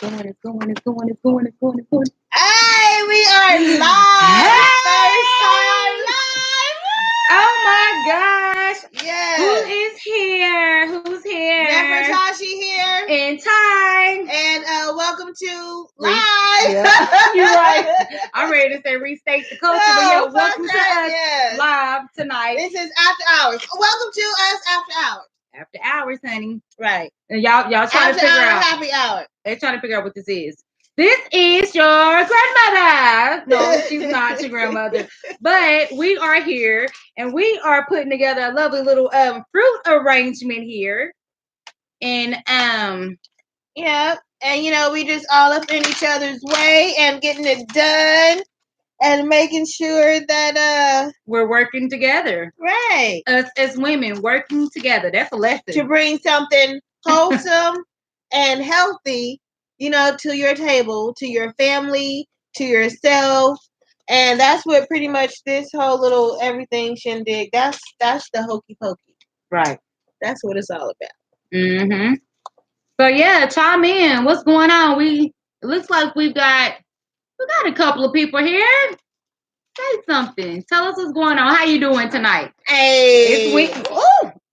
going. Hey, we are live. First time live. Oh my gosh. Yes. Who is here? Who's here? Nefertashi here. In time. And welcome to live. Yeah, you're right. I'm ready to say restate the culture, but yeah, welcome to us Yes. live tonight. This is after hours. Welcome to us after hours. After hours, honey. Right. And y'all trying after to figure out. Happy hour. They're trying to figure out what this is. This is your grandmother. No, she's not your grandmother. But we are here and we are putting together a lovely little fruit arrangement here. And yeah, and we just all up in each other's way and getting it done and making sure that we're working together. Right. Us as women working together. That's a lesson. To bring something wholesome and healthy, to your table, to your family, to yourself. And that's what pretty much this whole little everything shindig, that's the hokey pokey. Right. That's what it's all about. Mm-hmm. So yeah, chime in. What's going on? It looks like we got a couple of people here. Say something. Tell us what's going on. How you doing tonight? Hey.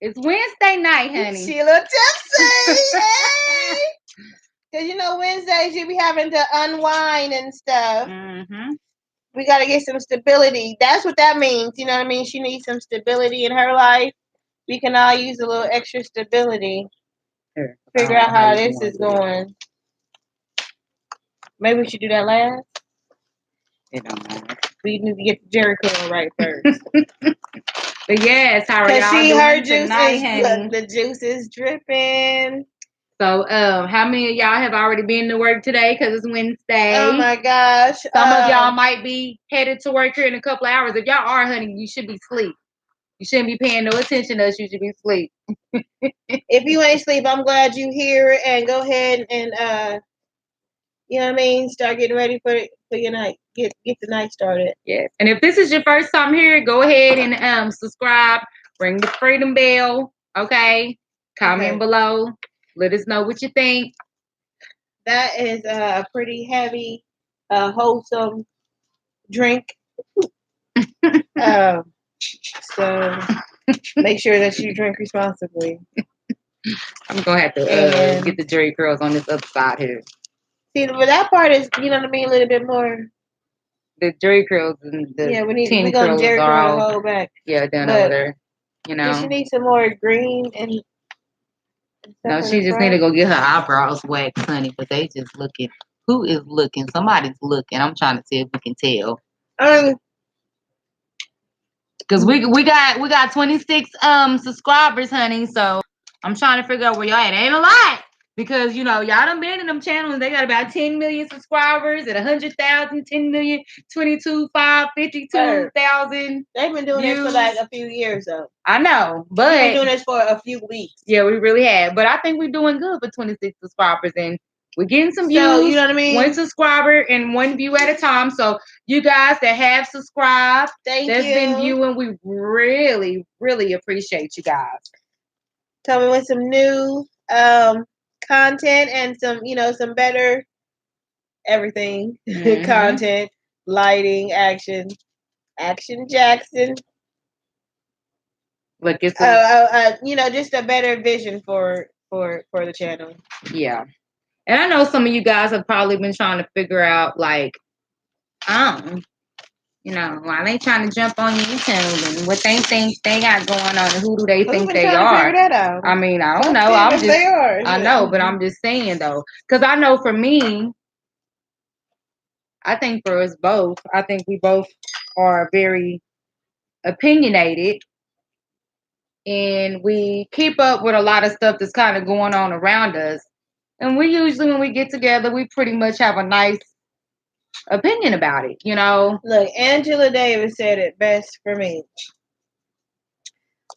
It's Wednesday night, honey. Sheila Tipsy. Hey. Because Wednesdays you be having to unwind and stuff. Mm-hmm. We got to get some stability. That's what that means. You know what I mean? She needs some stability in her life. We can all use a little extra stability. Here, figure out how this is going. Maybe we should do that last. It don't matter. We need to get the Jerry curl right first. But yes, how are y'all doing her juice tonight, honey? The juice is dripping. So, how many of y'all have already been to work today? Because it's Wednesday. Oh my gosh! Some of y'all might be headed to work here in a couple of hours. If y'all are, honey, you should be asleep. You shouldn't be paying no attention to us. You should be asleep. If you ain't asleep, I'm glad you here. And go ahead and you know what I mean. Start getting ready for your night. Get the night started. Yes. And if this is your first time here, go ahead and subscribe. Ring the freedom bell. Okay. Comment below. Let us know what you think. That is a pretty heavy, wholesome drink. So make sure that you drink responsibly. I'm gonna have to get the Jerry curls on this other side here. See, but that part is, you know what I mean, a little bit more. The Jerry curls and the we're gonna Jerry curl the whole back. Yeah, done over there. You know. Does she need some more green and no, she just need to go get her eyebrows waxed, honey. But they just looking. Who is looking? Somebody's looking. I'm trying to see if we can tell. Because we got 26 subscribers, honey. So I'm trying to figure out where y'all at. It ain't a lot. Because, y'all done been in them channels. They got about 10 million subscribers at 100,000, 10 million, 22, 5, 52,000. They've been doing this for like a few years, though. I know, but... We've been doing this for a few weeks. Yeah, we really have. But I think we're doing good for 26 subscribers. And we're getting some views. You know what I mean? One subscriber and one view at a time. So you guys that have subscribed, that's been viewing, we really, really appreciate you guys. Coming with some new content and some better everything. Content, lighting, action Jackson. Look, it's just a better vision for the channel. Yeah. And I know some of you guys have probably been trying to figure out, like, why they trying to jump on YouTube and what they think they got going on and who do they think they are. Figure that out? I mean, I don't know. I know, but I'm just saying, though. Because I know for me, I think for us both, I think we both are very opinionated. And we keep up with a lot of stuff that's kind of going on around us. And we usually, when we get together, we pretty much have a nice opinion about it, Look, Angela Davis said it best for me.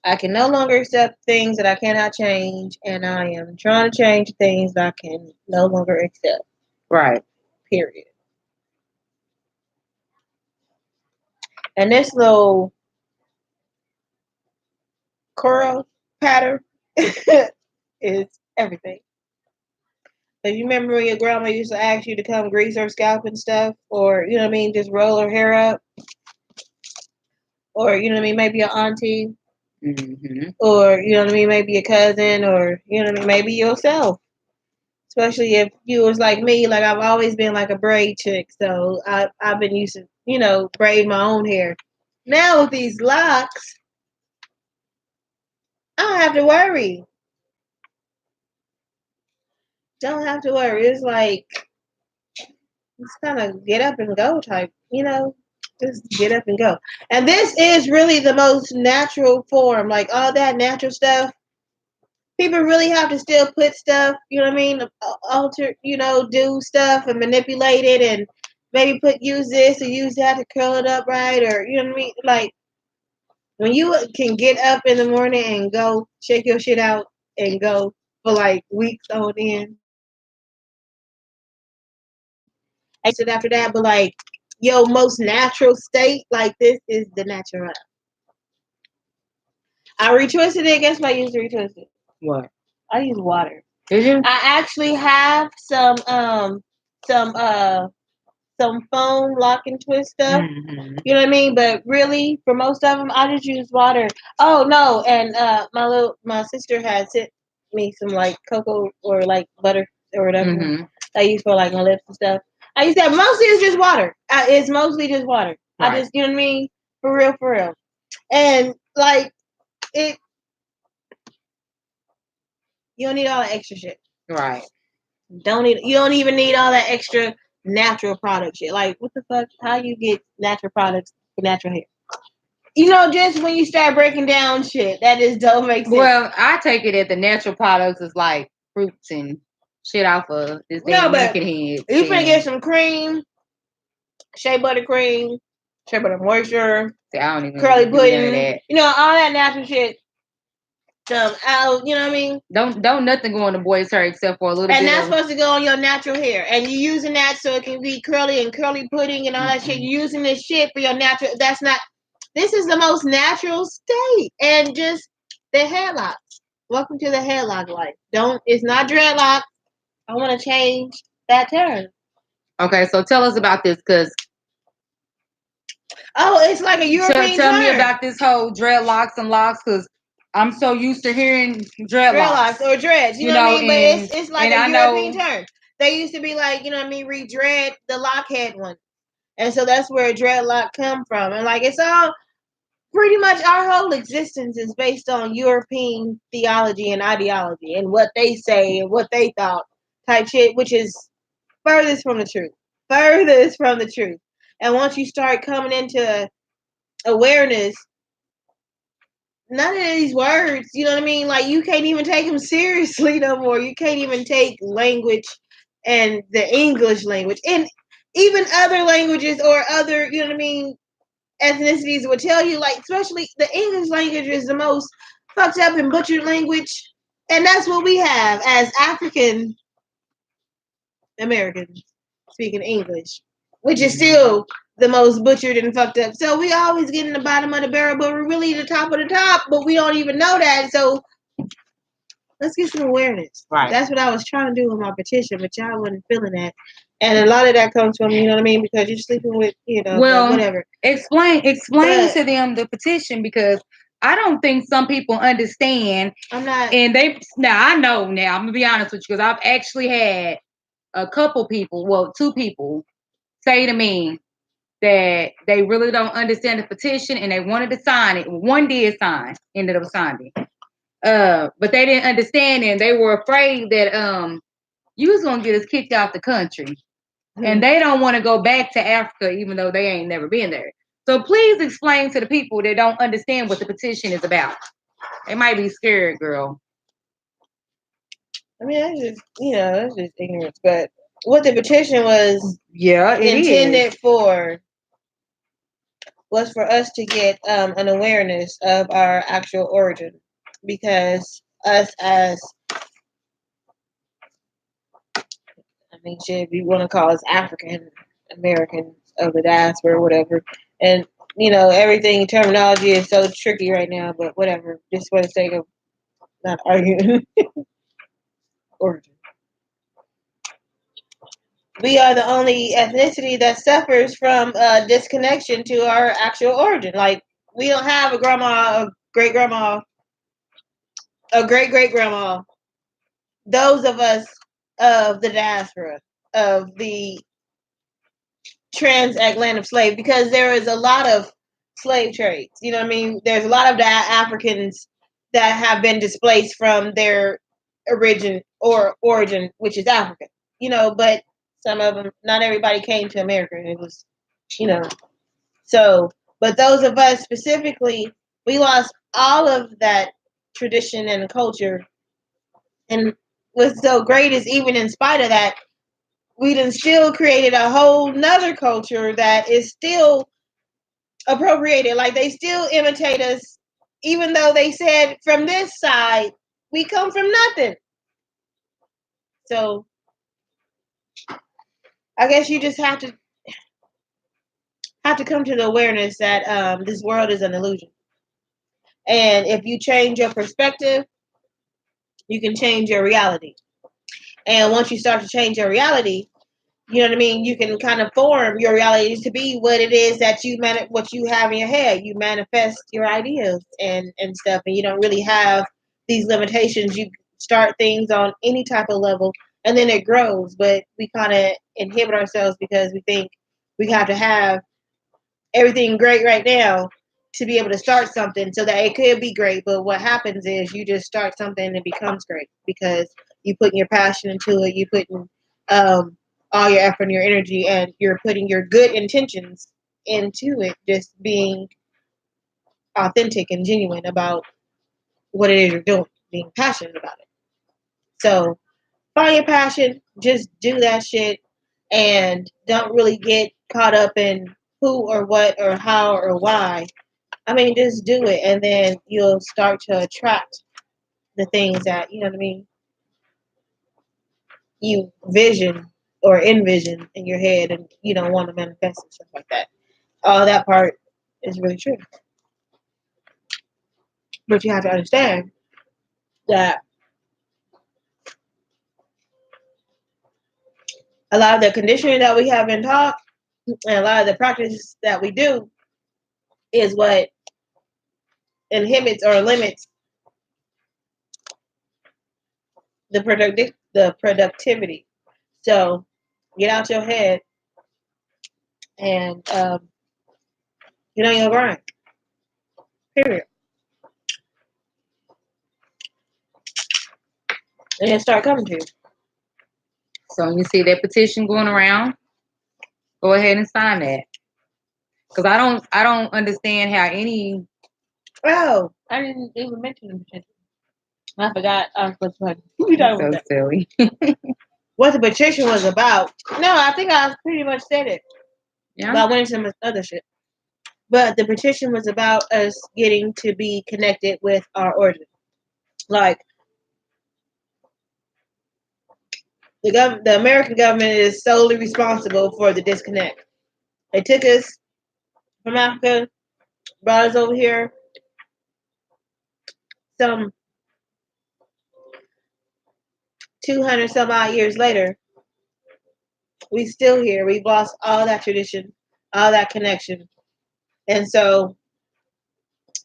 I can no longer accept things that I cannot change, and I am trying to change things that I can no longer accept. Right. Period. And this little curl pattern is everything. Cause you remember when your grandma used to ask you to come grease her scalp and stuff, or you know what I mean, just roll her hair up, or you know what I mean, maybe your auntie, or you know what I mean, maybe your cousin, or you know what I mean, maybe yourself. Especially if you was like me, like I've always been like a braid chick, so I've been used to braid my own hair. Now with these locks, I don't have to worry. Don't have to worry. It's like it's kind of get up and go type. Just get up and go. And this is really the most natural form. Like all that natural stuff, people really have to still put stuff, you know what I mean, alter, do stuff and manipulate it and maybe use this or use that to curl it up right, or you know what I mean? Like when you can get up in the morning and go shake your shit out and go for like weeks on end. And sit after that, but like your most natural state, like this is the natural. I retwisted it. Guess what I used to retwist it? What? I use water. Did you? I actually have some some foam lock and twist stuff. Mm-hmm. You know what I mean? But really, for most of them, I just use water. Oh no! And my sister had sent me some like cocoa or like butter or whatever I use for like my lips and stuff. I use that. Mostly it's just water. It's mostly just water. Right. I just, you know what I mean? For real, for real. And like it, you don't need all that extra shit. Right. You don't even need all that extra natural product shit. Like what the fuck? How you get natural products for natural hair? Just when you start breaking down shit, that just don't make sense. Well, I take it that the natural products is like fruits and shit off of this damn naked head. You finna get some cream, shea butter cream, shea butter moisture, see, I don't even curly pudding, all that natural shit. Out, you know what I mean? Don't nothing go on the boy's hair except for a little bit. And that's supposed to go on your natural hair. And you're using that so it can be curly and curly pudding and all that shit. You're using this shit for your natural. That's not. This is the most natural state. And just the headlocks. Welcome to the headlock life. It's not dreadlock. I want to change that term. Okay, so tell us about this, because. Oh, it's like a European Tell me about this whole dreadlocks and locks, because I'm so used to hearing dreadlocks or dreads. You know what I mean? But it's like a European term. They used to be like, you know what I mean, re-dread the lockhead one. And so that's where dreadlock come from. And like it's all pretty much our whole existence is based on European theology and ideology and what they say and what they thought type shit, which is furthest from the truth. Furthest from the truth. And once you start coming into awareness, none of these words, you know what I mean? Like you can't even take them seriously no more. You can't even take language and the English language and even other languages or other, you know what I mean, ethnicities would tell you, like, especially the English language is the most fucked up and butchered language. And that's what we have as African Americans speaking English, which is still the most butchered and fucked up. So we always get in the bottom of the barrel, but we're really the top of the top, but we don't even know that. So let's get some awareness. Right. That's what I was trying to do with my petition, but y'all wasn't feeling that. And a lot of that comes from, you know what I mean, because you're sleeping with, whatever. Explain to them the petition, because I don't think some people understand. I'm not. And I know now, I'm going to be honest with you, because I've actually had a couple people, well, two people, say to me that they really don't understand the petition and they wanted to sign it. One did sign, ended up signing. But they didn't understand, and they were afraid that you was gonna get us kicked out the country. And they don't want to go back to Africa, even though they ain't never been there. So please explain to the people that don't understand what the petition is about. They might be scared, girl. I mean, that's just ignorance. But what the petition was intended for was for us to get an awareness of our actual origin. Because us as, shit, we want to call us African Americans of the diaspora or whatever. And, everything, terminology is so tricky right now, but whatever. Just for the sake of not arguing. Origin. we are the only ethnicity that suffers from disconnection to our actual origin. Like, we don't have a grandma, a great grandma, a great great grandma. Those of us of the diaspora, of the transatlantic slave, because there is a lot of slave trades. You know what I mean? There's a lot of Africans that have been displaced from their origin, which is Africa. But some of them, not everybody came to America. It was, you know, so. But those of us specifically, we lost all of that tradition and culture. And what's so great is, even in spite of that, we done still created a whole nother culture that is still appropriated. Like, they still imitate us, even though they said from this side we come from nothing. So I guess you just have to come to the awareness that this world is an illusion. And if you change your perspective, you can change your reality. And once you start to change your reality, you know what I mean, you can kind of form your reality to be what it is that what you have in your head. You manifest your ideas and stuff, and you don't really have these limitations. You start things on any type of level, and then it grows. But we kind of inhibit ourselves because we think we have to have everything great right now to be able to start something so that it could be great. But what happens is you just start something and it becomes great because you putting your passion into it, you putting all your effort and your energy, and you're putting your good intentions into it, just being authentic and genuine about what it is you're doing, being passionate about it. So find your passion, just do that shit, and don't really get caught up in who or what or how or why. I mean, just do it, and then you'll start to attract the things that, you know what I mean, you vision or envision in your head, and you don't want to manifest and stuff like that. All that part is really true, but you have to understand that a lot of the conditioning that we have been taught and a lot of the practice that we do is what inhibits or limits the productivity. So get out your head and get on your grind. Period. And then start coming to you. So you see that petition going around, go ahead and sign that. Because I don't understand how any. Oh, I didn't even mention the petition. I forgot I was supposed to. Who you talking about? So silly. What the petition was about? No, I think I pretty much said it. Yeah. But I went into some other shit. But the petition was about us getting to be connected with our origin. Like, the American government is solely responsible for the disconnect. They took us from Africa, brought us over here. Some 200 some odd years later, we still here. We've lost all that tradition, all that connection. And so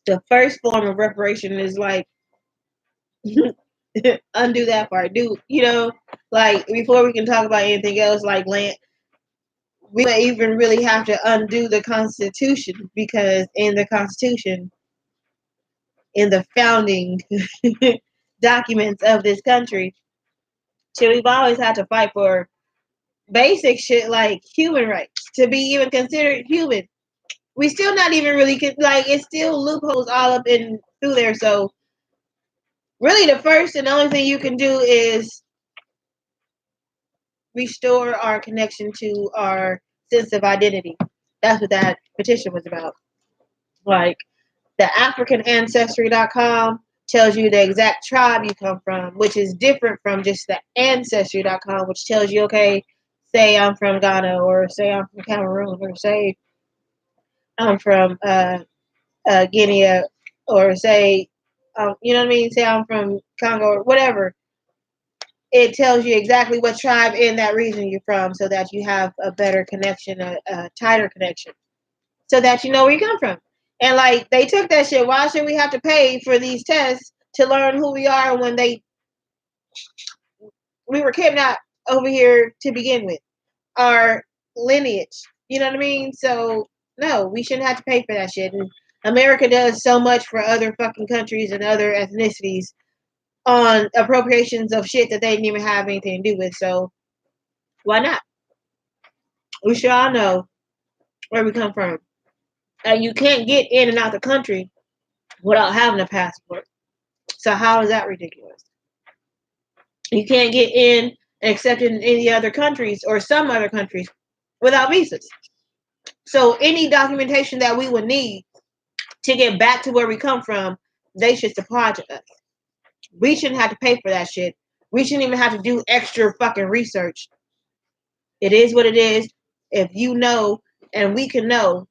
the first form of reparation is like undo that part. Like, before we can talk about anything else, like land, we don't even really have to undo the Constitution, because in the Constitution, in the founding documents of this country, so we've always had to fight for basic shit like human rights to be even considered human. We still not even really like, it's still loopholes all up in through there. So really, the first and only thing you can do is restore our connection to our sense of identity. That's what that petition was about. Like, the AfricanAncestry.com tells you the exact tribe you come from, which is different from just the Ancestry.com, which tells you, okay, say I'm from Ghana, or say I'm from Cameroon, or say I'm from Guinea, or say, you know what I mean? Say I'm from Congo, or whatever. it tells you exactly what tribe in that region you're from, so that you have a better connection, a tighter connection, so that you know where you come from. And like they took that shit. Why should we have to pay for these tests to learn who we are when we were kidnapped over here to begin with? Our lineage. You know what I mean? So no, we shouldn't have to pay for that shit. And America does so much for other fucking countries and other ethnicities on appropriations of shit that they didn't even have anything to do with. So why not? We should all know where we come from. And you can't get in and out the country without having a passport. So how is that ridiculous? You can't get in and accepted in any other countries or some other countries without visas. So any documentation that we would need to get back to where we come from, they should supply to us. We shouldn't have to pay for that shit. We shouldn't even have to do extra fucking research. It is what it is. If you know and we can know,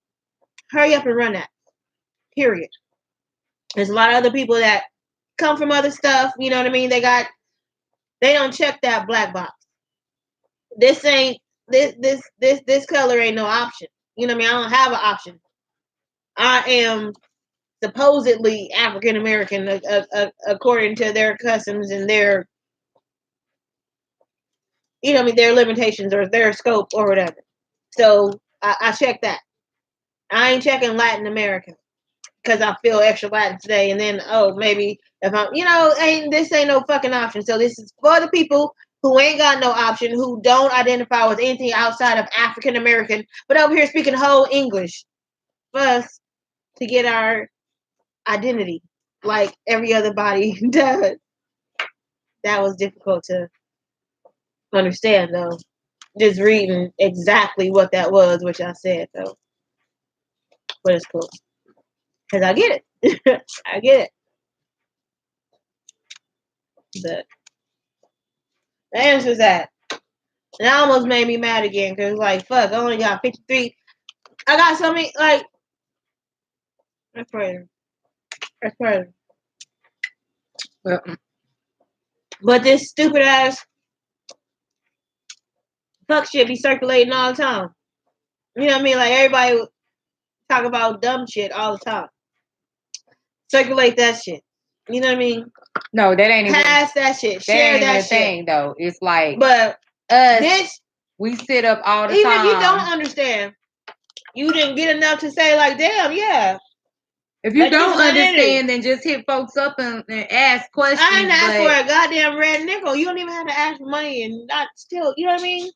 hurry up and run that. Period. There's a lot of other people that come from other stuff. You know what I mean? They don't check that black box. This ain't this color ain't no option. You know what I mean? I don't have an option. I am supposedly African American according to their customs and their, you know what I mean, their limitations or their scope or whatever. So I check that. I ain't checking Latin American because I feel extra Latin today, and then maybe if I'm, this ain't no fucking option. So this is for the people who ain't got no option, who don't identify with anything outside of African American, but over here speaking whole English for us to get our identity like every other body does. That was difficult to understand though. Just reading exactly what that was, which I said though. But it's cool. Because I get it. I get it. But the answer is that. And that almost made me mad again because like fuck, I only got 53. I got so many like that's crazy. That's crazy. Well, But this stupid ass fuck shit be circulating all the time. You know what I mean? Like everybody talk about dumb shit all the time. Circulate that shit. You know what I mean? No, that ain't even pass that shit. That Share ain't that even a shit. thing though. It's like But us. this, We sit up all the even time. if you don't understand, you didn't get enough to say like, damn, yeah. If you don't understand, then just hit folks up and ask questions. I ain't asked for a goddamn red nickel. You don't even have to ask for money and not still, you know what I mean?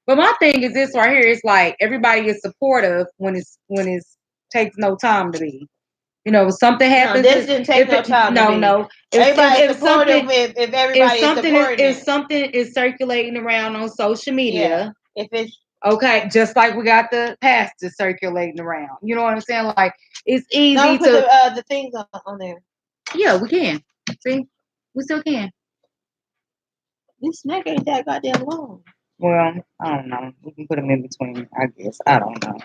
But my thing is this right here. It's like everybody is supportive when it's takes no time to be. You know, if something happens. No, this didn't take no time. No. Everybody's supportive if everybody is supporting. If something is circulating around on social media, if it's okay, just like we got the pastor circulating around. You know what I'm saying? Like it's easy don't put to the things on there. Yeah, we can. See, we still can. This snack ain't that goddamn long. Well, I don't know. We can put them in between. I guess I don't know.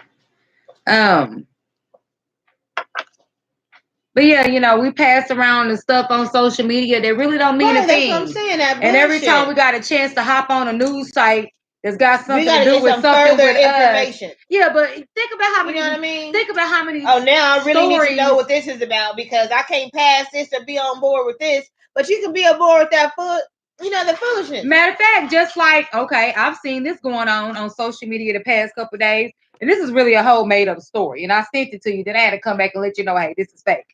But yeah, you know, we pass around the stuff on social media that really don't mean a thing. That's what I'm saying. That and every time we got a chance to hop on a news site that's got something to do with some something further with information. Us. Yeah, but think about how many. You know what I mean? Think about how many. Oh, now I really stories. need to know what this is about because I can't pass this or be on board with this. But you can be on board with that the foolishness. Matter of fact, just like okay, I've seen this going on social media the past couple of days. And this is really a whole made up story. And I sent it to you. Then I had to come back and let you know, hey, this is fake.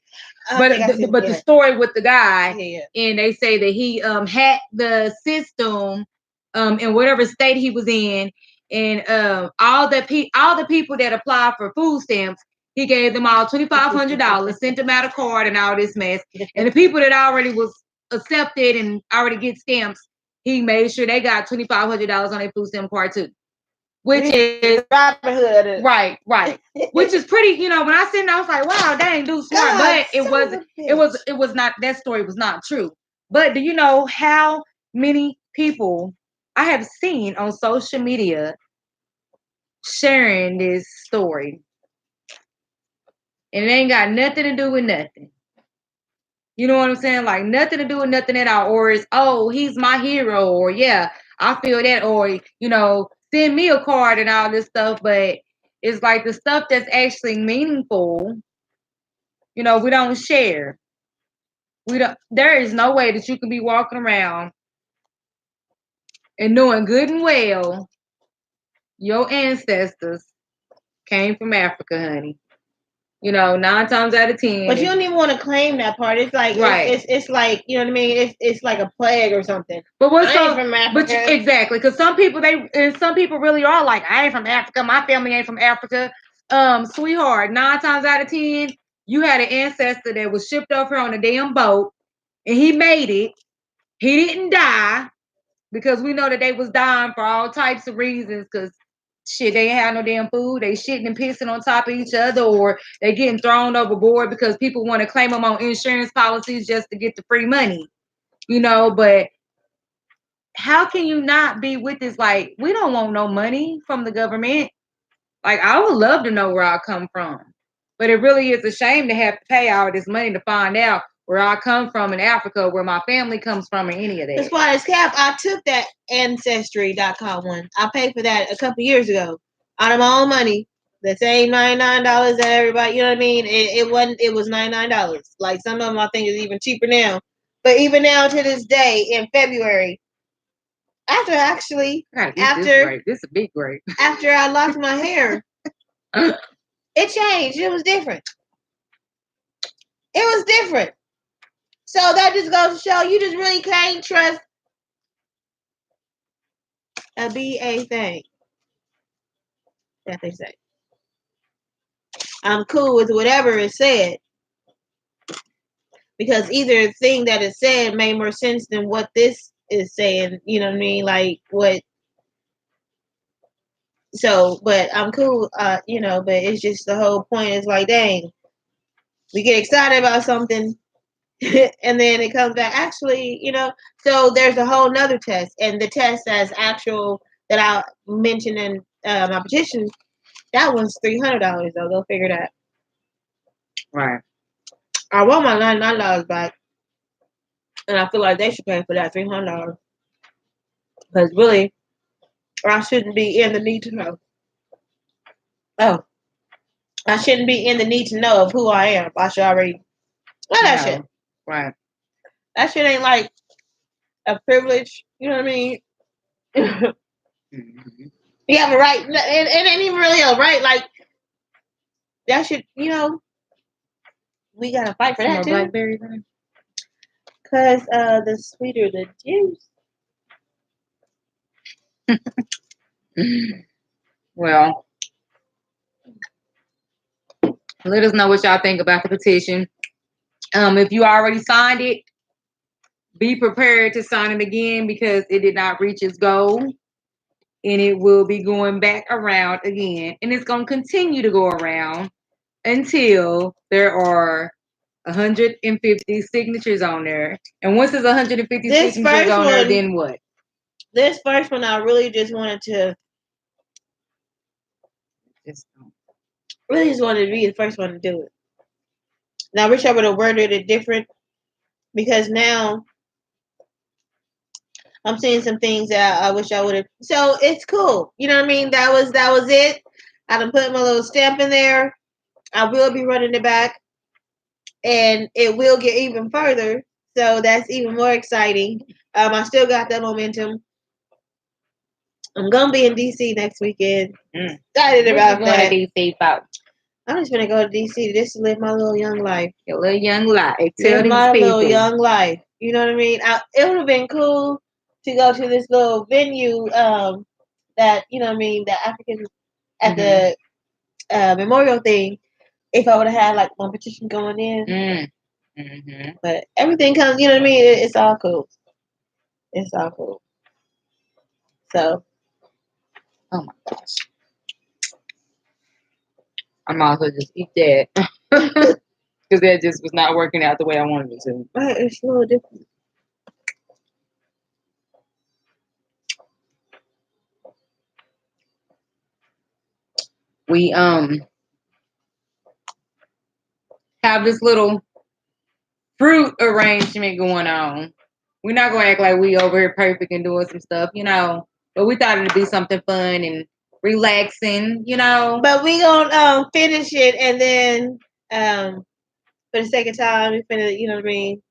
The story with the guy, and they say that he hacked the system in whatever state he was in, and all the people that applied for food stamps, he gave them all $2,500, sent them out a card and all this mess. And the people that already was accepted and already get stamps, he made sure they got $2,500 on their food stamp card too. Which is right. Which is pretty, when I seen it, I was like, wow, dang, dude smart. But it was not, that story was not true. But do you know how many people I have seen on social media sharing this story? And it ain't got nothing to do with nothing. You know what I'm saying? Like nothing to do with nothing at all. Or it's, oh, he's my hero. Or yeah, I feel that. Or, send me a card and all this stuff. But it's like the stuff that's actually meaningful, we don't share. There is no way that you can be walking around and knowing good and well your ancestors came from Africa, honey. 9 times out of 10. But you don't even want to claim that part. It's like right. It's like, you know what I mean. It's like a plague or something. But what's I ain't from Africa? But exactly, because some people really are like, I ain't from Africa. My family ain't from Africa. Sweetheart, 9 times out of 10, you had an ancestor that was shipped over on a damn boat, and he made it. He didn't die, because we know that they was dying for all types of reasons, because shit, they ain't had no damn food. They shitting and pissing on top of each other, or they getting thrown overboard because people want to claim them on insurance policies just to get the free money. But how can you not be with this? Like, we don't want no money from the government. Like, I would love to know where I come from. But it really is a shame to have to pay all this money to find out where I come from in Africa, where my family comes from, or any of that. As far as Cap, I took that Ancestry.com one. I paid for that a couple years ago out of my own money. The same $99 that everybody, you know what I mean? It was $99. Like some of them I think is even cheaper now. But even now to this day in February, this is a big grape. After I lost my hair, it changed. It was different. It was different. So that just goes to show you just really can't trust a BA thing that they say. I'm cool with whatever is said, because either thing that is said made more sense than what this is saying. You know what I mean? Like what? So, but I'm cool. But it's just the whole point is like, dang, we get excited about something, and then it comes back. Actually, so there's a whole nother test, and the test that's actual that I mentioned in my petition. That one's $300 though. Go figure that. Right. I want my $99 back, and I feel like they should pay for that $300 because really, I shouldn't be in the need to know. Oh, I shouldn't be in the need to know of who I am. I should already know that shit. Right. That shit ain't like a privilege. You know what I mean? Mm-hmm. You have a right. It ain't even really a right. Like that should, we gotta fight for that too. Blackberry, because the sweeter the juice. Well, let us know what y'all think about the petition. If you already signed it, be prepared to sign it again, because it did not reach its goal, and it will be going back around again, and it's going to continue to go around until there are 150 signatures on there. And once there's 150 signatures on there, then what? This first one, I really just wanted to just wanted to be the first one to do it. Now I wish I would have worded it different, because now I'm seeing some things that I wish I would have. So it's cool. You know what I mean? That was it. I done put my little stamp in there. I will be running it back, and it will get even further. So that's even more exciting. I still got that momentum. I'm gonna be in DC next weekend. Excited about that. DC about? I'm just gonna go to DC just to live my little young life. Your little young life. Live my little young life. You know what I mean? It would have been cool to go to this little venue that, you know what I mean, the African at the memorial thing, if I would have had like one petition going in. But everything comes, you know what I mean? It's all cool. It's all cool. So, oh my gosh, I might as well just eat that, because that just was not working out the way I wanted it to. Right, it's a little different. We have this little fruit arrangement going on. We're not going to act like we over here perfect and doing some stuff, you know. But we thought it'd be something fun and relaxing, you know. But we gonna finish it, and then for the second time, we finna, you know what I mean,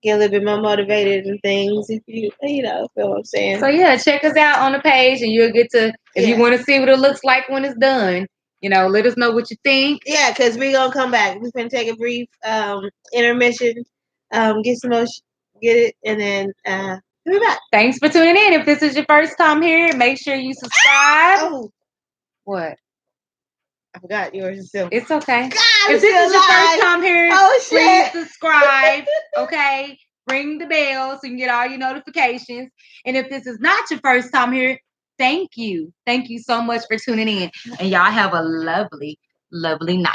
get a little bit more motivated and things. If you know, feel what I'm saying. So yeah, check us out on the page, and you'll get to if you want to see what it looks like when it's done. You know, let us know what you think. Yeah, because we're gonna come back. We're gonna take a brief intermission, get some more, get it, and then we'll be back. Thanks for tuning in. If this is your first time here, make sure you subscribe. Oh, what? I forgot yours too. It's okay. God, if this is your first time here, please subscribe. Okay, ring the bell so you can get all your notifications. And if this is not your first time here, thank you. Thank you so much for tuning in. And y'all have a lovely, lovely night.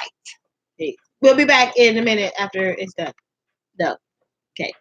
We'll be back in a minute after it's done. No. Okay.